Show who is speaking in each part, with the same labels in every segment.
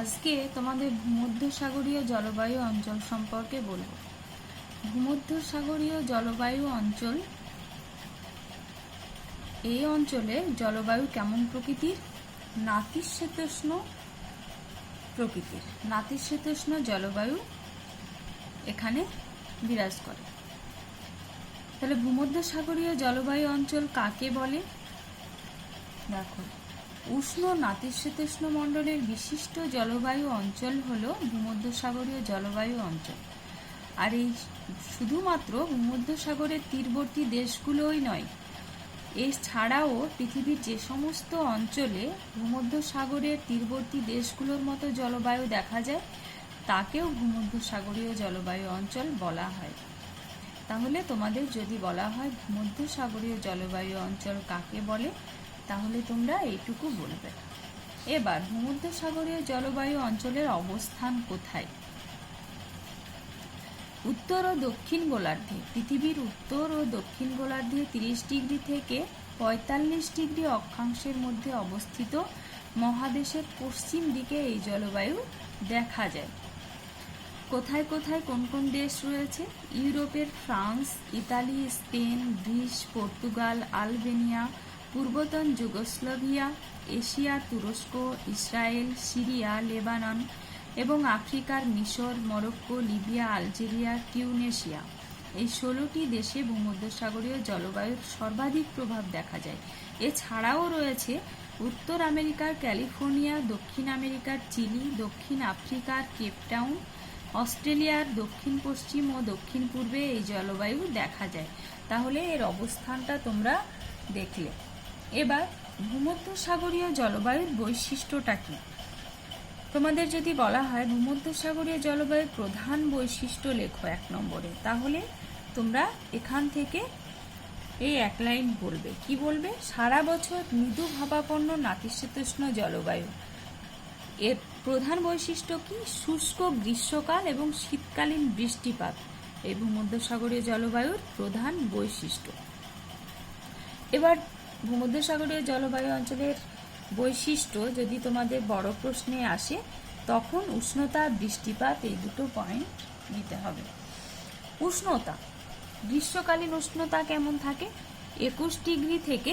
Speaker 1: আজকে তোমাদের ভূমধ্যসাগরীয় জলবায়ু অঞ্চল সম্পর্কে বলবো। ভূমধ্যসাগরীয় জলবায়ু অঞ্চল, এই অঞ্চলের জলবায়ু কেমন প্রকৃতির? নাতিশীতোষ্ণ প্রকৃতির। নাতিশীতোষ্ণ জলবায়ু এখানে বিরাজ করে। তাহলে ভূমধ্যসাগরীয় জলবায়ু অঞ্চল কাকে বলে? দেখো, উষ্ণ নাতিশীতোষ্ণ মণ্ডলের বিশিষ্ট জলবায়ু অঞ্চল হলো ভূমধ্যসাগরীয় জলবায়ু অঞ্চল। আর এই শুধুমাত্র ভূমধ্যসাগরের তীরবর্তী দেশগুলোই নয়, এছাড়াও পৃথিবীর যে সমস্ত অঞ্চলে ভূমধ্যসাগরের তীরবর্তী দেশগুলোর মতো জলবায়ু দেখা যায় তাকেও ভূমধ্যসাগরীয় জলবায়ু অঞ্চল বলা হয়। তাহলে তোমাদের যদি বলা হয় ভূমধ্যসাগরীয় জলবায়ু অঞ্চল কাকে বলে, তাহলে তোমরা এইটুকু বলবে। এবার ভূমধ্যসাগরীয় জলবায়ু অঞ্চলের অবস্থান কোথায়? উত্তর ও দক্ষিণ গোলার্ধে, পৃথিবীর উত্তর ও দক্ষিণ গোলার্ধে 30 ডিগ্রি থেকে 45 ডিগ্রি অক্ষাংশের মধ্যে অবস্থিত মহাদেশের পশ্চিম দিকে এই জলবায়ু দেখা যায়। কোথায় কোথায় কোন কোন দেশ রয়েছে? ইউরোপের France, Italy, Spain, Greece, Portugal, Albania, পূর্বতন যুগোস্লাভিয়া, এশিয়া, তুরস্ক, ইসরায়েল, সিরিয়া, লেবানন এবং আফ্রিকার মিশর, মরক্কো, লিবিয়া, আলজেরিয়া, টিউনেশিয়া, এই 16টি দেশে ভূমধ্যসাগরীয় জলবায়ুর সর্বাধিক প্রভাব দেখা যায়। এছাড়াও রয়েছে উত্তর আমেরিকার ক্যালিফোর্নিয়া, দক্ষিণ আমেরিকার চিলি, দক্ষিণ আফ্রিকার কেপটাউন, অস্ট্রেলিয়ার দক্ষিণ পশ্চিম ও দক্ষিণ পূর্বে এই জলবায়ু দেখা যায়। তাহলে এর অবস্থানটা তোমরা দেখলে। এবার ভূমধ্যসাগরীয় জলবায়ুর বৈশিষ্ট্যটা কি? তোমাদের যদি বলা হয় ভূমধ্যসাগরীয় জলবায়ুর প্রধান বৈশিষ্ট্য লেখো 1 নম্বরে, তাহলে তোমরা এখান থেকে এই এক লাইন বলবে। কি বলবে? সারা বছর মৃদু ভাবাপন্ন নাতিশীতোষ্ণ জলবায়ু। এর প্রধান বৈশিষ্ট্য কি? শুষ্ক গ্রীষ্মকাল এবং শীতকালীন বৃষ্টিপাত এই ভূমধ্যসাগরীয় জলবায়ুর প্রধান বৈশিষ্ট্য। এবার ভূমধ্যসাগরীয় জলবায়ু অঞ্চলের বৈশিষ্ট্য যদি তোমাদের বড় প্রশ্নে আসে তখন উষ্ণতা, বৃষ্টিপাত এই দুটো পয়েন্ট নিতে হবে। উষ্ণতা, গ্রীষ্মকালীন উষ্ণতা কেমন থাকে? 21 ডিগ্রি থেকে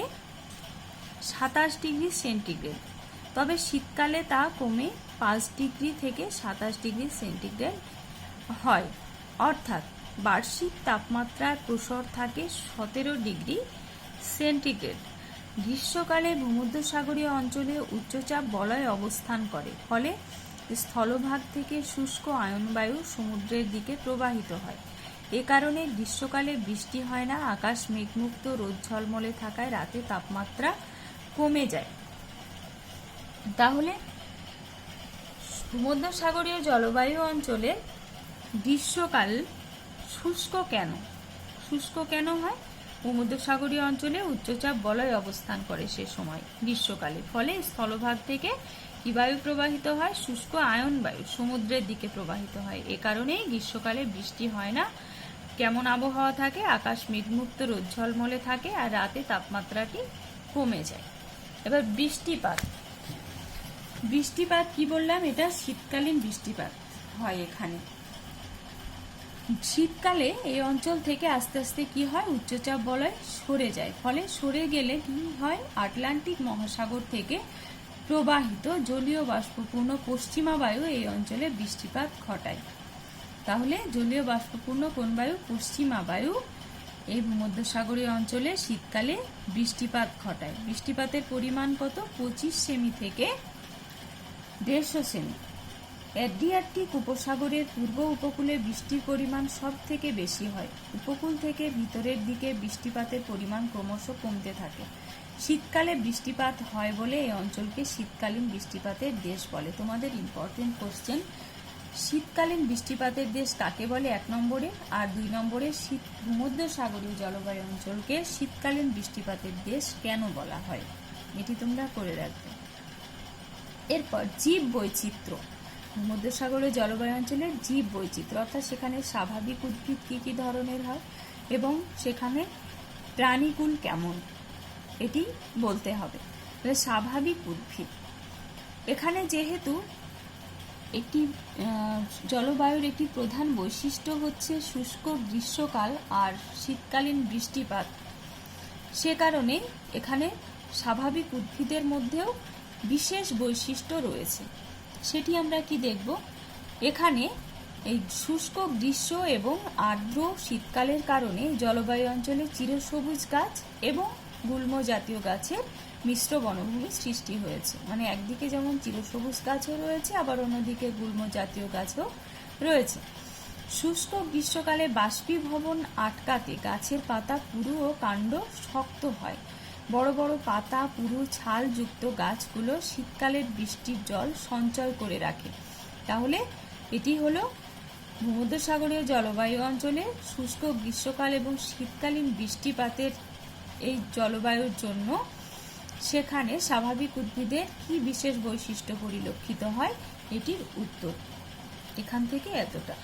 Speaker 1: 27 ডিগ্রি সেন্টিগ্রেড, তবে শীতকালে তা কমে 5 ডিগ্রি থেকে 27 ডিগ্রি সেন্টিগ্রেড হয়, অর্থাৎ বার্ষিক তাপমাত্রার প্রসার থাকে 17 ডিগ্রি সেন্টিগ্রেড। গ্রীষ্মকালে ভূমধ্যসাগরীয় অঞ্চলে উচ্চচাপ বলয় অবস্থান করে, ফলে স্থলভাগ থেকে শুষ্ক আয়নবায়ু সমুদ্রের দিকে প্রবাহিত হয়। এ কারণে গ্রীষ্মকালে বৃষ্টি হয় না, আকাশ মেঘমুক্ত, রোদ ঝলমলে থাকায় রাতে তাপমাত্রা কমে যায়। তাহলে ভূমধ্যসাগরীয় জলবায়ু অঞ্চলে গ্রীষ্মকাল শুষ্ক কেন? শুষ্ক কেন হয়? ভূমধ্যসাগরীয় অঞ্চলে উচ্চচাপ বলয় অবস্থান করে সে সময় গ্রীষ্মকালে, ফলে স্থলভাগ থেকে কি বায়ু প্রবাহিত হয়? শুষ্ক আয়ন বায়ু সমুদ্রের দিকে প্রবাহিত হয়। এ কারণেই গ্রীষ্মকালে বৃষ্টি হয় না। কেমন আবহাওয়া থাকে? আকাশ মেঘমুক্ত, রোদ ঝলমলে থাকে আর রাতে তাপমাত্রাটি কমে যায়। এবার বৃষ্টিপাত। বৃষ্টিপাত কি বললাম? এটা শীতকালীন বৃষ্টিপাত হয় এখানে। শীতকালে এই অঞ্চল থেকে আস্তে আস্তে কি হয়? উচ্চচাপ বলয় সরে যায়, ফলে সরে গেলে কি হয়? আটলান্টিক মহাসাগর থেকে প্রবাহিত জলীয় বাষ্পপূর্ণ পশ্চিমা বায়ু এই অঞ্চলে বৃষ্টিপাত ঘটায়। তাহলে জলীয় বাষ্পপূর্ণ কোন বায়ু? পশ্চিমা বায়ু এই ভূমধ্যসাগরীয় অঞ্চলে শীতকালে বৃষ্টিপাত ঘটায়। বৃষ্টিপাতের পরিমাণ কত? 25 সেমি থেকে 150 সেমি। অ্যাড্রিয়াটিক উপসাগরের পূর্ব উপকূলে বৃষ্টির পরিমাণ সব থেকে বেশি হয়। উপকূল থেকে ভিতরের দিকে বৃষ্টিপাতের পরিমাণ ক্রমশ কমতে থাকে। শীতকালে বৃষ্টিপাত হয় বলে এই অঞ্চলকে শীতকালীন বৃষ্টিপাতের দেশ বলে। তোমাদের ইম্পর্টেন্ট কোশ্চেন, শীতকালীন বৃষ্টিপাতের দেশ কাকে বলে 1 নম্বরে, আর 2 নম্বরে ভূমধ্যসাগরীয় জলবায়ু অঞ্চলকে শীতকালীন বৃষ্টিপাতের দেশ কেন বলা হয়, এটি তোমরা করে রাখবে। এরপর জীব বৈচিত্র্য। ভূমধ্যসাগরীয় জলবায়ু অঞ্চলের জীব বৈচিত্র্য, অর্থাৎ সেখানে স্বাভাবিক উদ্ভিদ কি কি ধরনের হয় এবং সেখানে প্রাণীকুল কেমন, এটি বলতে হবে। স্বাভাবিক উদ্ভিদ, এখানে যেহেতু একটি জলবায়ুর একটি প্রধান বৈশিষ্ট্য হচ্ছে শুষ্ক গ্রীষ্মকাল আর শীতকালীন বৃষ্টিপাত। সে কারণে এখানে স্বাভাবিক উদ্ভিদের মধ্যেও বিশেষ বৈশিষ্ট্য রয়েছে। সেটি আমরা কি দেখব? এখানে এই শুষ্ক গ্রীষ্ম এবং আর্দ্র শীতকালের কারণে জলবায়ু অঞ্চলে চিরসবুজ গাছ এবং গুল্ম জাতীয় গাছের মিশ্র বনভূমি সৃষ্টি হয়েছে। মানে একদিকে যেমন চিরসবুজ গাছও রয়েছে, আবার অন্যদিকে গুল্ম জাতীয় গাছও রয়েছে। শুষ্ক গ্রীষ্মকালে বাষ্পীভবন আটকাতে গাছের পাতা, পুরু ও কাণ্ড শক্ত হয়। বড় বড় পাতা, পুরু, ছালযুক্ত গাছগুলো শীতকালের বৃষ্টির জল সঞ্চয় করে রাখে। তাহলে এটি হলো ভূমধ্যসাগরীয় জলবায়ু অঞ্চলে শুষ্ক গ্রীষ্মকাল এবং শীতকালীন বৃষ্টিপাতের এই জলবায়ুর জন্য সেখানে স্বাভাবিক উদ্ভিদের কি বিশেষ বৈশিষ্ট্য পরিলক্ষিত হয়, এটির উত্তর। এখান থেকে এতটা।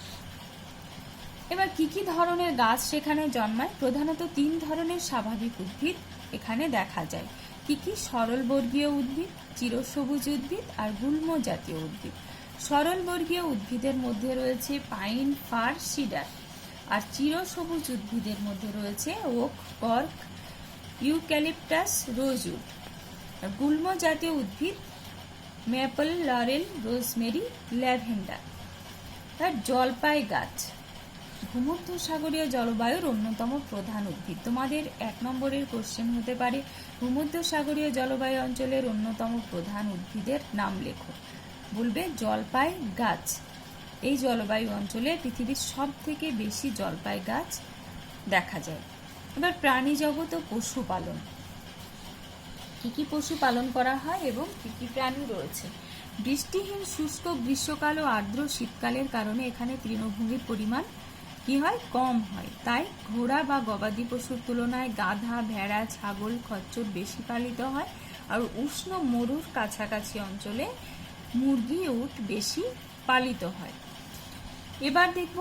Speaker 1: এবার কি কি ধরনের গাছ সেখানে জন্মায়? প্রধানত 3 ধরনের স্বাভাবিক উদ্ভিদ এখানে দেখা যায়। কি কি? সরলবর্গীয় উদ্ভিদ, চিরসবুজ উদ্ভিদ আর গুল্ম জাতীয় উদ্ভিদ। সরলবর্গীয় উদ্ভিদের মধ্যে রয়েছে পাইন, ফার, সিডার। আর চিরসবুজ উদ্ভিদের মধ্যে রয়েছে ওক, কর্ক, ইউক্যালিপটাস, রোজউড। আর গুল্ম জাতীয় উদ্ভিদ মেপল, লরেল, রোজমেরি, ল্যাভেন্ডার। আর জলপাই গাছ ভূমধ্যসাগরীয় জলবায়ুর অন্যতম প্রধান উদ্ভিদ। তোমাদের 1 নম্বরের কোশ্চেন হতে পারে ভূমধ্যসাগরীয় জলবায়ু অঞ্চলের অন্যতম প্রধান উদ্ভিদের নাম লেখো। বলবে জলপাই গাছ। এই জলবায়ু অঞ্চলে পৃথিবীর সব থেকে বেশি জলপাই গাছ দেখা যায়। এবার প্রাণী জগৎ ও পশুপালন। কি কি পশু পালন করা হয় এবং কি কি প্রাণী রয়েছে? বৃষ্টিহীন শুষ্ক গ্রীষ্মকাল ও আর্দ্র শীতকালের কারণে এখানে তৃণভূমির পরিমাণ কি হয়? কম হয়। তাই ঘোড়া বা গবাদি পশুর তুলনায় গাধা, ভেড়া, ছাগল, খচ্চর বেশি পালিত হয়। আর উষ্ণ মরুর কাছাকাছি অঞ্চলে মুরগি, উট বেশি পালিত হয়। এবার দেখব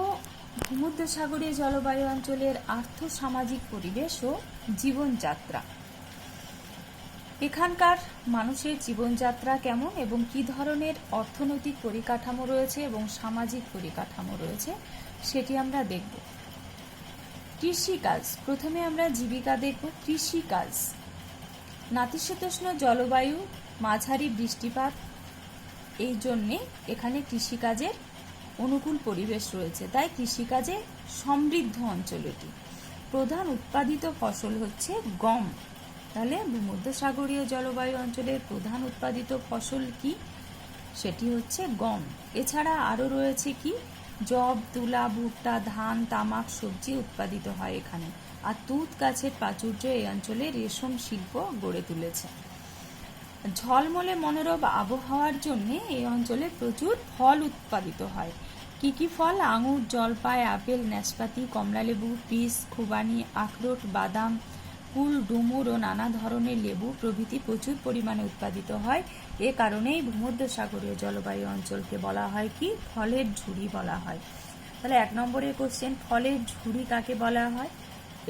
Speaker 1: ভূমধ্যসাগরীয় জলবায়ু অঞ্চলের আর্থ-সামাজিক পরিবেশ ও জীবনযাত্রা। এখানকার মানুষের জীবনযাত্রা কেমন এবং কি ধরনের অর্থনৈতিক পরিকাঠামো রয়েছে এবং সামাজিক পরিকাঠামো রয়েছে সেটি আমরা দেখব। কৃষিকাজ। প্রথমে আমরা জীবিকা দেখব। কৃষিকাজ। নাতিশীতোষ্ণ জলবায়ু, মাঝারি বৃষ্টিপাত, এই জন্যে এখানে কৃষিকাজের অনুকূল পরিবেশ রয়েছে। তাই কৃষিকাজে সমৃদ্ধ অঞ্চল এটি। প্রধান উৎপাদিত ফসল হচ্ছে গম। তাহলে ভূমধ্যসাগরীয় জলবায়ু অঞ্চলের প্রধান উৎপাদিত ফসল কি? সেটি হচ্ছে গম। এছাড়া আরও রয়েছে কি? যব, তুলা, ভুট্টা, ধান, তামাক, সবজি উৎপাদিত হয় এখানে। আর তুঁত গাছের প্রাচুর্য এই অঞ্চলে রেশম শিল্প গড়ে তুলেছে। ঝলমলে মনোরম আবহাওয়ার জন্য এই অঞ্চলে প্রচুর ফল উৎপাদিত হয়। কি কি ফল? আঙুর, জলপাই, আপেল, নাশপাতি, কমলালেবু, পিচ, খুবানি, আখরোট, বাদাম, কুল, ডুমুর ও নানা ধরনের লেবু প্রভৃতি প্রচুর পরিমাণে উৎপাদিত হয়। এ কারণেই ভূমধ্যসাগরীয় জলবায়ু অঞ্চলকে বলা হয় কি? ফলের ঝুড়ি বলা হয়। তাহলে 1 নম্বরের কোশ্চেন ফলের ঝুড়ি কাকে বলা হয়,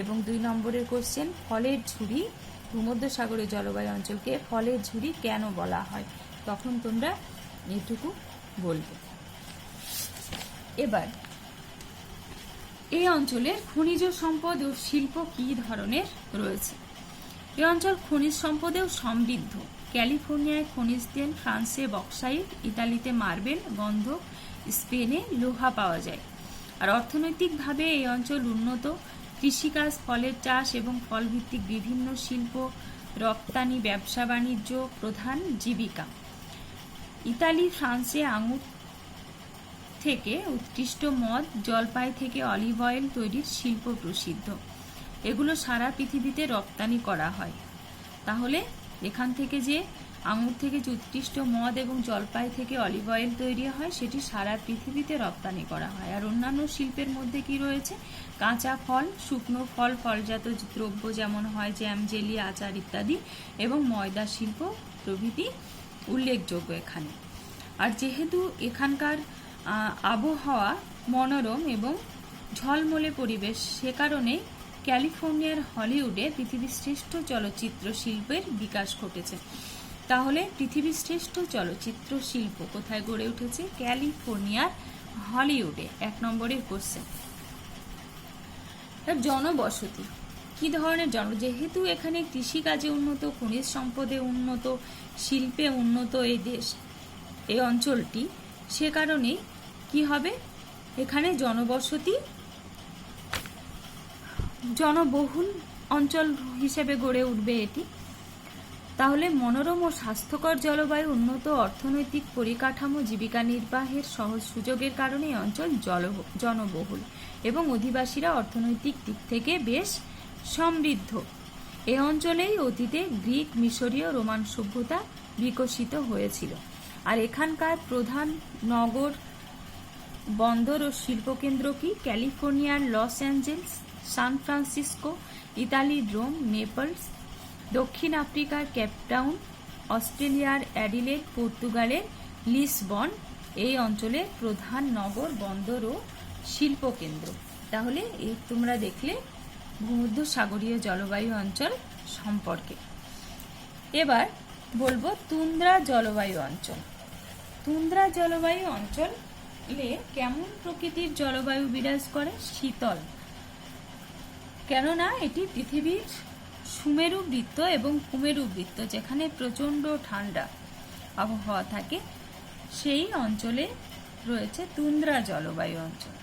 Speaker 1: এবং 2 নম্বরের কোশ্চেন ফলের ঝুড়ি ভূমধ্যসাগরীয় জলবায়ু অঞ্চলকে ফলের ঝুড়ি কেন বলা হয়, তখন তোমরা এটুকু বলবে। এবার এই অঞ্চলের খনিজ সম্পদ ও শিল্প কি ধরনের রয়েছে? এই অঞ্চল খনিজ সম্পদেও সমৃদ্ধ। ক্যালিফোর্নিয়ায় খনিজ তেল, ফ্রান্সে বক্সাইট, ইতালিতে মার্বেল, গন্ধক, স্পেনে লোহা পাওয়া যায়। আর অর্থনৈতিকভাবে এই অঞ্চল উন্নত। কৃষিকাজ, ফলের চাষ এবং ফলভিত্তিক বিভিন্ন শিল্প, রপ্তানি, ব্যবসা বাণিজ্য প্রধান জীবিকা। ইতালি, ফ্রান্সে আঙুর থেকে উৎকৃষ্ট মদ, জলপাই থেকে অলিভ অয়েল তৈরির শিল্প প্রসিদ্ধ। এগুলো সারা পৃথিবীতে রপ্তানি করা হয়। তাহলে এখান থেকে যে আঙুর থেকে যে উৎকৃষ্ট মদ এবং জলপাই থেকে অলিভ অয়েল তৈরি হয় সেটি সারা পৃথিবীতে রপ্তানি করা হয়। আর অন্যান্য শিল্পের মধ্যে কি রয়েছে? কাঁচা ফল, শুকনো ফল, ফলজাত দ্রব্য যেমন হয় জ্যাম, জেলি, আচার ইত্যাদি, এবং ময়দা শিল্প প্রভৃতি উল্লেখযোগ্য এখানে। আর যেহেতু এখানকার আবহাওয়া মনোরম এবং ঝলমলে পরিবেশ, সে কারণে ক্যালিফোর্নিয়ার হলিউডে পৃথিবীর শ্রেষ্ঠ চলচ্চিত্র শিল্পের বিকাশ ঘটেছে। তাহলে পৃথিবীর শ্রেষ্ঠ চলচ্চিত্র শিল্প কোথায় গড়ে উঠেছে? ক্যালিফোর্নিয়ার হলিউডে। 1 নম্বরের কোশ্চেন। জনবসতি কি ধরনের যেহেতু এখানে কৃষিকাজে উন্নত, খনিজ সম্পদে উন্নত, শিল্পে উন্নত এই দেশ, এই অঞ্চলটি, সে কারণে কি হবে, এখানে জনবসতি জনবহুল অঞ্চল হিসেবে গড়ে উঠবে এটি। তাহলে মনোরম ও স্বাস্থ্যকর জলবায়ু, উন্নত অর্থনৈতিক পরিকাঠামো, জীবিকা নির্বাহের সহজ সুযোগের কারণে এই অঞ্চল জনবহুল এবং অধিবাসীরা অর্থনৈতিক দিক থেকে বেশ সমৃদ্ধ। এ অঞ্চলেই অতীতে গ্রিক, মিশরীয়, রোমান সভ্যতা বিকশিত হয়েছিল। আর এখানকার প্রধান নগর, বন্দর ও শিল্পকেন্দ্র কি? ক্যালিফোর্নিয়ার লস অ্যাঞ্জেলস, সান ফ্রান্সিসকো, ইতালির রোম, নেপলস, দক্ষিণ আফ্রিকার কেপটাউন, অস্ট্রেলিয়ার অ্যাডিলেড, পর্তুগালের লিসবন এই অঞ্চলের প্রধান নগর, বন্দর ও শিল্পকেন্দ্র। তাহলে এই তোমরা দেখলে ভূমধ্যসাগরীয় জলবায়ু অঞ্চল সম্পর্কে। এবার বলবো তুন্দ্রা জলবায়ু অঞ্চল। তুন্দ্রা জলবায়ু অঞ্চলে কেমন প্রকৃতির জলবায়ু বিরাজ করে? শীতল, কেননা এটি পৃথিবীর সুমেরু বৃত্ত এবং কুমেরু বৃত্ত, যেখানে প্রচণ্ড ঠান্ডা আবহাওয়া থাকে, সেই অঞ্চলে রয়েছে তুন্দ্রা জলবায়ু অঞ্চল।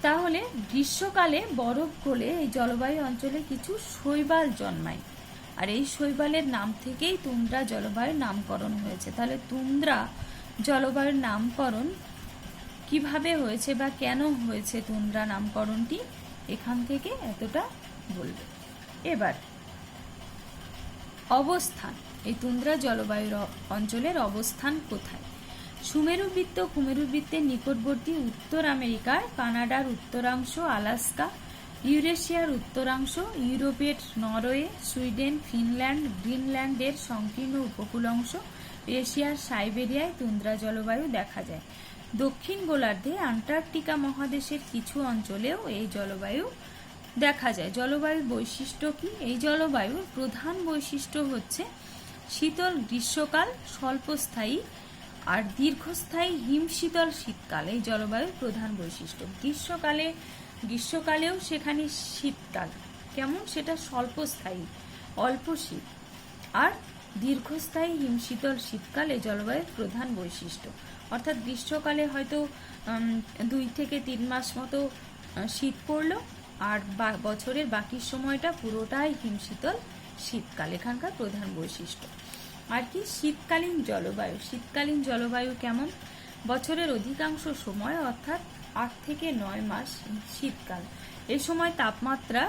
Speaker 1: তাহলে গ্রীষ্মকালে বরফ গলে এই জলবায়ু অঞ্চলে কিছু শৈবাল জন্মায়, আর এই শৈবালের নাম থেকেই তুন্দ্রা জলবায়ুর নামকরণ হয়েছে। তাহলে তুন্দ্রা জলবায়ুর নামকরণ কিভাবে হয়েছে বা কেন হয়েছে তুন্দ্রা নামকরণটি, এখান থেকে এতটা বলবে। এবার অবস্থান, এই তুন্দ্রা জলবায়ুর অঞ্চলের অবস্থান কোথায়? সুমেরু বৃত্ত, কুমেরু বৃত্তের নিকটবর্তী উত্তর আমেরিকার, কানাডার উত্তরাংশ, আলাস্কা, ইউরেশিয়ার উত্তরাংশ, ইউরোপের নরওয়ে, সুইডেন, ফিনল্যান্ড, গ্রিনল্যান্ডের সংকীর্ণ উপকূল অংশ, এশিয়ার সাইবেরিয়ায় তুন্দ্রা জলবায়ু দেখা যায়। দক্ষিণ গোলার্ধে আন্টার্কটিকা মহাদেশের কিছু অঞ্চলেও এই জলবায়ু দেখা যায়। জলবায়ুর বৈশিষ্ট্য কি? এই জলবায়ুর প্রধান বৈশিষ্ট্য হচ্ছে শীতল গ্রীষ্মকাল, স্বল্পস্থায়ী আর দীর্ঘস্থায়ী হিমশীতল শীতকাল এই জলবায়ুর প্রধান বৈশিষ্ট্য। গ্রীষ্মকালেও সেখানে শীতকাল কেমন, সেটা স্বল্পস্থায়ী, অল্প শীত, আর দীর্ঘস্থায়ী হিমশীতল শীতকাল এই জলবায়ুর প্রধান বৈশিষ্ট্য। অর্থাৎ গ্রীষ্মকালে হয়তো 2 থেকে 3 মাস মতো শীত পড়লো, আর বছরের বাকি সময়টা পুরোটাই হিমশীতল শীতকাল এখানকার প্রধান বৈশিষ্ট্য। আর কি? শীতকালীন জলবায়ু। শীতকালীন জলবায়ু কেমন? বছরের অধিকাংশ সময় অর্থাৎ 8 থেকে 9 মাস শীতকাল। এই সময় তাপমাত্রা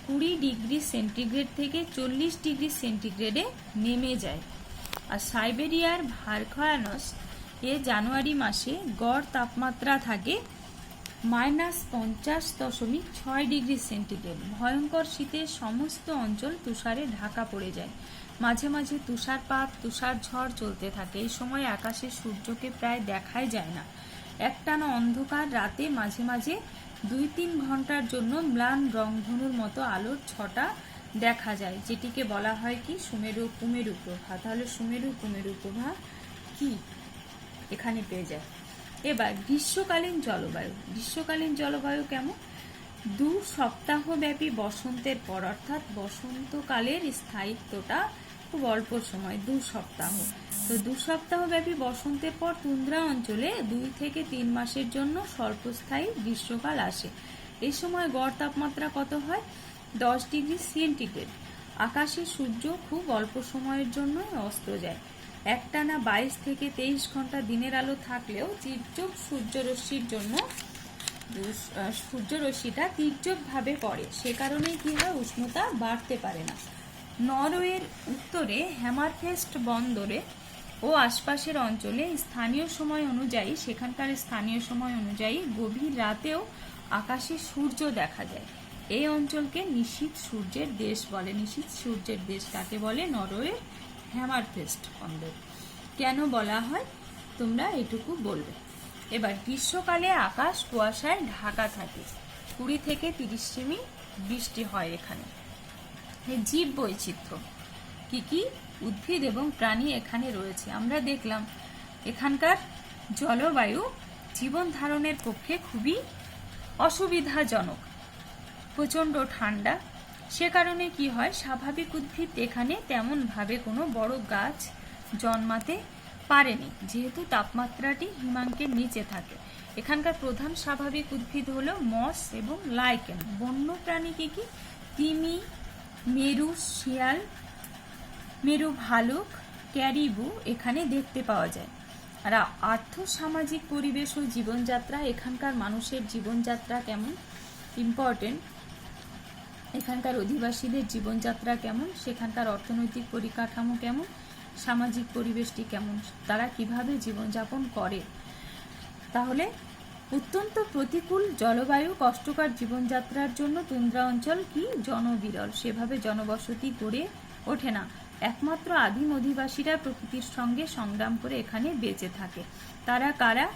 Speaker 1: 20 ডিগ্রি সেন্টিগ্রেড থেকে 40 ডিগ্রি সেন্টিগ্রেডে নেমে যায়। আর সাইবেরিয়ার ভারখায়ানস এ জানুয়ারি মাসে গড় তাপমাত্রা থাকে -50.6 ডিগ্রি সেন্টিগ্রেড। ভয়ঙ্কর শীতে সমস্ত অঞ্চল তুষারে ঢাকা পড়ে যায়। মাঝে মাঝে তুষারপাত, তুষার ঝড় চলতে থাকে। এই সময় আকাশে সূর্যকে প্রায় দেখাই যায় না। একটানা অন্ধকার রাতে মাঝে মাঝে 2-3 ঘন্টার জন্য ম্লান রংধনুর মতো আলোর ছটা দেখা যায়, যেটিকে বলা হয় কি? সুমেরু কুমেরু প্রভা। তাহলে সুমেরু কুমেরু প্রভা কি এখানে পেয়ে যায়। এবার গ্রীষ্মকালীন জলবায়ু। গ্রীষ্মকালীন জলবায়ু কেমন? 2 সপ্তাহ ব্যাপী বসন্তের পর, অর্থাৎ বসন্তকালের স্থায়িত্বটা খুব অল্প সময়, 2 সপ্তাহ। তো 2 সপ্তাহ ব্যাপী বসন্তের পর তুন্দ্রা অঞ্চলে 2 থেকে 3 মাসের জন্য স্বল্পস্থায়ী গ্রীষ্মকাল আসে। এই সময় গড় তাপমাত্রা কত হয়? 10 ডিগ্রি সেন্টিগ্রেড। আকাশে সূর্য খুব অল্প সময়ের জন্য অস্ত যায়। একটানা 22 থেকে 23 ঘন্টা দিনের আলো থাকলেও তীর্যক সূর্যরশ্মিটা তীর্যকভাবে পড়ে। সে কারণেই কি হয়? উষ্ণতা বাড়তে পারে না। নরওয়ের উত্তরে হ্যামারফেস্ট বন্দরে ও আশপাশের অঞ্চলে সেখানকার স্থানীয় সময় অনুযায়ী গভীর রাতেও আকাশে সূর্য দেখা যায়। এই অঞ্চলকে নিশীথ সূর্যের দেশ বলে। নিশীথ সূর্যের দেশ কাকে বলে? নরওয়ের হ্যামারফেস্ট বন্দর। কেন বলা হয় তোমরা এটুকু বলবে। এবার গ্রীষ্মকালে আকাশ কুয়াশায় ঢাকা থাকে, 20 থেকে 30 সেমি বৃষ্টি হয় এখানে। জীব বৈচিত্র্য। কি কি উদ্ভিদ এবং প্রাণী এখানে রয়েছে। আমরা দেখলাম এখানকার জলবায়ু জীবন ধারণের পক্ষে খুবই অসুবিধাজনক, প্রচণ্ড ঠান্ডা। সে কারণে কি হয়, স্বাভাবিক উদ্ভিদ এখানে তেমন ভাবে কোনো বড় গাছ জন্মাতে পারেনি, যেহেতু তাপমাত্রাটি হিমাঙ্কের নিচে থাকে। এখানকার প্রধান স্বাভাবিক উদ্ভিদ হলো মস এবং লাইকেন। বন্য প্রাণী কি কি, তিমি, মেরু শিয়াল, মেরু ভালুক, ক্যারিবু এখানে দেখতে পাওয়া যায়। আর আর্থসামাজিক পরিবেশ ও জীবনযাত্রা, এখানকার মানুষের জীবনযাত্রা কেমন, ইম্পর্টেন্ট। এখানকার অধিবাসীদের জীবনযাত্রা কেমন, সেখানকার অর্থনৈতিক পরিকাঠামো কেমন, সামাজিক পরিবেশটি কেমন, তারা কিভাবে জীবনযাপন করে। তাহলে অত্যন্ত প্রতিকূল জলবায়ু, কষ্টকর জীবনযাত্রার জন্য তুন্দ্রা অঞ্চল কি জনবিরল, সেভাবে জনবসতি গড়ে ওঠে না। একমাত্র আদিম অধিবাসীরা প্রকৃতির সঙ্গে সংগ্রাম করে এখানে বেঁচে থাকে। তারা কারা,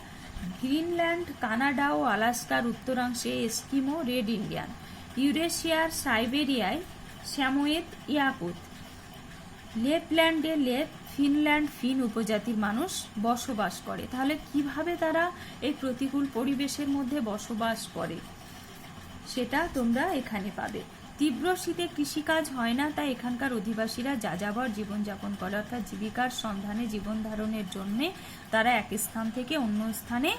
Speaker 1: গ্রিনল্যান্ড, কানাডা ও আলাস্কার উত্তরাংশে এস্কিমো, রেড ইন্ডিয়ান, ইউরেশিয়ার সাইবেরিয়ায় স্যামোয়েদ ইয়াকুত, লেপল্যান্ডে লেপ, ফিনল্যান্ড ফিন উপজাতির মানুষ বসবাস করে। তাহলে কিভাবে তারা এই প্রতিকূল পরিবেশের মধ্যে বসবাস করে সেটা তোমরা এখানে পাবে। তীব্র শীতে কৃষিকাজ হয় না, তাই এখানকার অধিবাসীরা যাযাবর জীবনযাপন করে, অর্থাৎ জীবিকার সন্ধানে জীবন ধারণের জন্য তারা এক স্থান থেকে অন্য স্থানে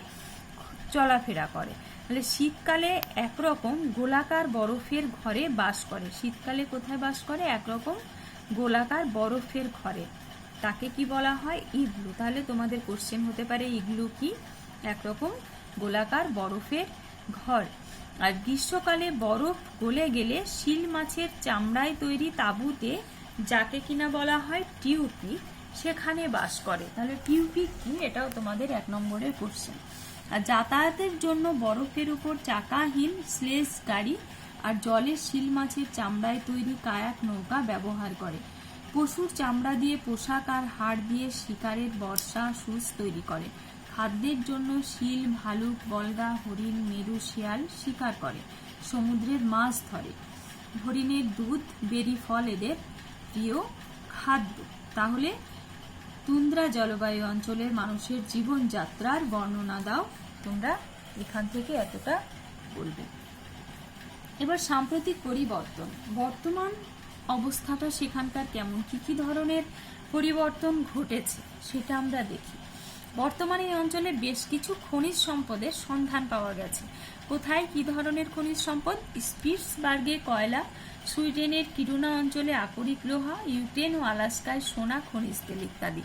Speaker 1: চলাফেরা করে। তাহলে শীতকালে একরকম গোলাকার বরফের ঘরে বাস করে। শীতকালে কোথায় বাস করে, একরকম গোলাকার বরফের ঘরে, তাকে কি বলা হয়, ইগলু। তাহলে তোমাদের কোশ্চেন হতে পারে ইগলু কি, একরকম গোলাকার বরফের ঘর। আর গ্রীষ্মকালে বরফ গলে গেলে শিল মাছের চামড়ায় তৈরি তাঁবুতে, যাকে কিনা বলা হয় টিউপি, সেখানে বাস করে। তাহলে টিউপি কি, এটাও তোমাদের 1 নম্বরের কোশ্চেন। আর যাতায়াতের জন্য বরফের উপর চাকাহীন স্লেজ গাড়ি আর জলের শিল মাছের চামড়ায় তৈরি কায়াক নৌকা ব্যবহার করে। পশুর চামড়া দিয়ে পোশাক আর হাড় দিয়ে শিকারের বর্ষা শুজ তৈরি করে। খাদ্যের জন্য শিল, ভালুক, বলগা, হরিণ, মেরু শিয়াল শিকার করে। সমুদ্রের মাছ ধরে। হরিণের দুধ, বেরি ফল এদের প্রিয় খাদ্য। তাহলে তুন্দ্রা জলবায়ু অঞ্চলের মানুষের জীবনযাত্রার বর্ণনা দাও। তোমরা এখান থেকে এতটা বলবে। এবার সাম্প্রতিক পরিবর্তন, বর্তমান অবস্থাটা সেখানকার কেমন, কি কি ধরনের পরিবর্তন ঘটেছে সেটা আমরা দেখি। বর্তমানে এই অঞ্চলে বেশ কিছু খনিজ সম্পদের সন্ধান পাওয়া গেছে। কোথায়, কি ধরনের খনিজ সম্পদ, স্পিটসবার্গে কয়লা, সুইডেনের কিরুনা অঞ্চলে আকরিক লোহা, ইউক্রেন ও আলাস্কায় সোনা, খনিজ তেল ইত্যাদি।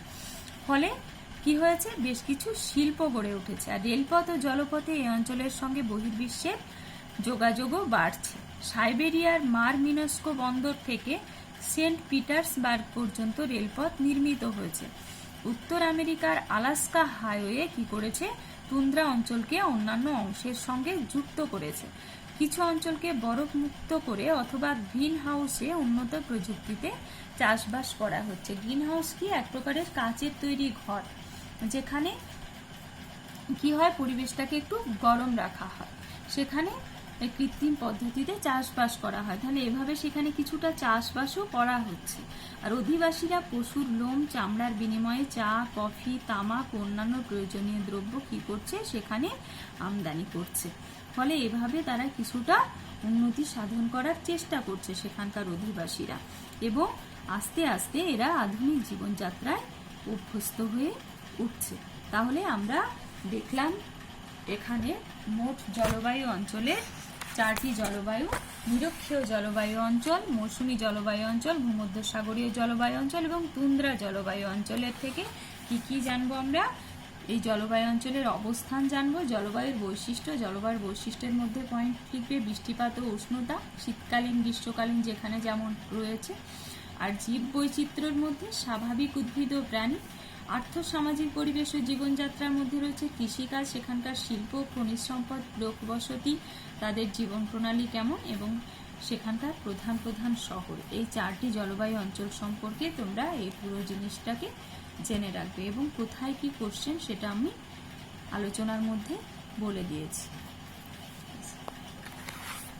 Speaker 1: ফলে কি হয়েছে, বেশ কিছু শিল্প গড়ে উঠেছে। আর রেলপথ ও জলপথে এই অঞ্চলের সঙ্গে বহির্বিশ্বের যোগাযোগও বাড়ছে। সাইবেরিয়ার মারমিনস্কো বন্দর থেকে সেন্ট পিটার্সবার্গ পর্যন্ত রেলপথ নির্মিত হয়েছে। উত্তর আমেরিকার আলাস্কা হাইওয়ে কি করেছে, তুন্দ্রা অঞ্চলকে অন্যান্য অংশের সঙ্গে যুক্ত করেছে। কিছু অঞ্চলকে বরফ মুক্ত করে অথবা গ্রিন হাউসে উন্নত প্রযুক্তিতে চাষবাস করা হচ্ছে। গ্রিন হাউস কি, এক প্রকারের কাচের তৈরি ঘর, যেখানে কি হয়, পরিবেশটাকে একটু গরম রাখা হয়, সেখানে কৃত্রিম পদ্ধতিতে চাষবাস করা হয়। তাহলে এভাবে সেখানে কিছুটা চাষবাসও করা হচ্ছে। আর অধিবাসীরা পশুর লোম, চামড়ার বিনিময়ে চা, কফি, তামাক, অন্যান্য প্রয়োজনীয় দ্রব্য কি করছে, সেখানে আমদানি করছে। ফলে এভাবে তারা কিছুটা উন্নতি সাধন করার চেষ্টা করছে সেখানকার অধিবাসীরা, এবং আস্তে আস্তে এরা আধুনিক জীবনযাত্রায় অভ্যস্ত হয়ে উঠছে। তাহলে আমরা দেখলাম এখানে মোট জলবায়ু অঞ্চলের 4টি জলবায়ু: নিরক্ষীয় জলবায়ু অঞ্চল, মৌসুমী জলবায়ু অঞ্চল, ভূমধ্যসাগরীয় জলবায়ু অঞ্চল এবং তুন্দ্রা জলবায়ু অঞ্চলের থেকে কি কি জানবো আমরা, এই জলবায়ু অঞ্চলের অবস্থান জানবো, জলবায়ুর বৈশিষ্ট্য, জলবায়ুর বৈশিষ্ট্যের মধ্যে পয়েন্ট লিখবে বৃষ্টিপাত ও উষ্ণতা, শীতকালীন গ্রীষ্মকালীন যেখানে যেমন রয়েছে। আর জীব বৈচিত্র্যের মধ্যে স্বাভাবিক উদ্ভিদ ও প্রাণী, আর্থসামাজিক পরিবেশ ও জীবনযাত্রার মধ্যে রয়েছে কৃষিকাজ, সেখানকার শিল্প, খনিজ সম্পদ, লোকবসতি, তাদের জীবন প্রণালী কেমন, এবং সেখানকার প্রধান প্রধান শহর। এই 4টি জলবায়ু অঞ্চল সম্পর্কে তোমরা এই পুরো জিনিসটাকে জেনে রাখবে, এবং কোথায় কি কোশ্চেন সেটা আমি আলোচনার মধ্যে বলে দিয়েছি।